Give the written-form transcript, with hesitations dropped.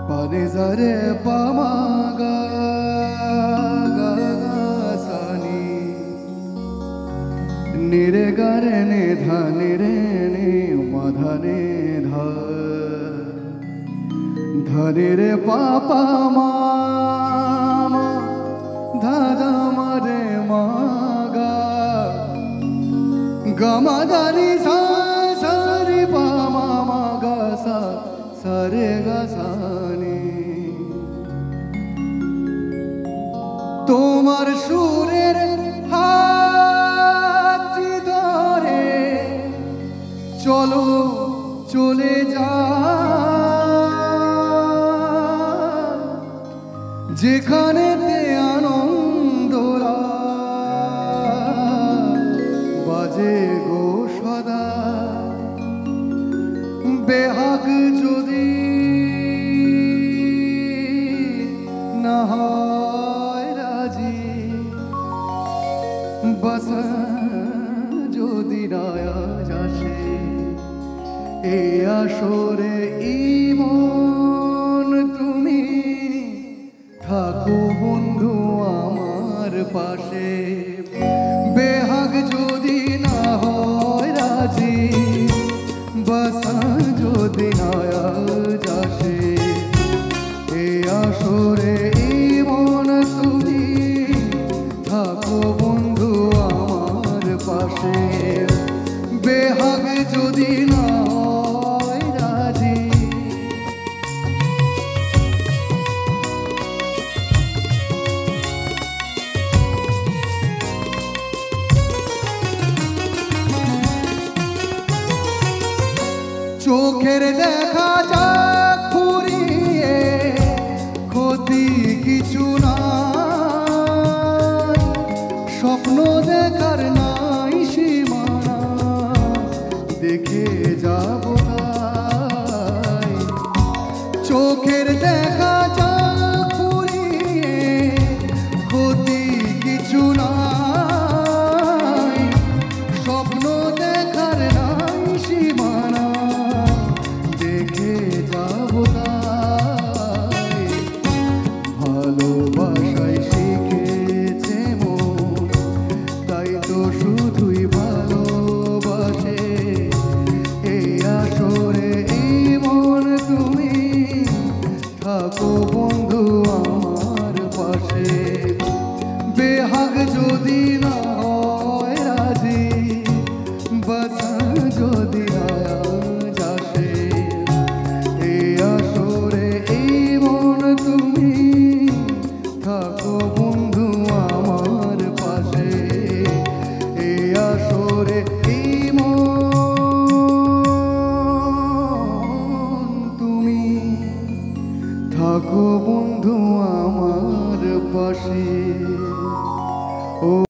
Panizare pamaga sani nire gare ne dha nire ne madha ne dha dhani re papa mama dha dha mare maga gama dhani sa sa re pa mama ga sa sa re ga sa তোমার সুরের হাতটি ধরে চলো চলে যা যেখানেতে আনন্দরা বাজে গো সদা বেহাগ যদি না बस যদি রায়াজ আসে এই আসরে ইমন তুমি থাকো বন্ধু আমার পাশে বেহাগ যদি না হয় রাজি বস যদি রায়াজ আসে এই আসরে ইমন তুমি থাকো বন্ধু পাশে বেহাগ যদি না হয় রাজি চোখের দেখা যাক ফুরিয়ে ক্ষতি কিছু না স্বপ্ন দেখার নাই সীমানা দেখে যাব তাই চোখের দেখা যাক ফুরিয়ে ক্ষতি কিছু নাই স্বপ্ন দেখার নাই সীমানা দেখে যাব তাই ভালোবাসায় শিখেছে মন তাই তো শুধুই ভালোবাসে এই আসরে এই মন তুমি থাকো বন্ধু আমার পাশে বেহাগ যদি না হয় রাজি বাস যদি রায়াজ আসে এই আসরে এই মন তুমি থাকো বন্ধু আমার পাশে এই আসরে এই মন তুমি থাকো বন্ধু আমার পাশে।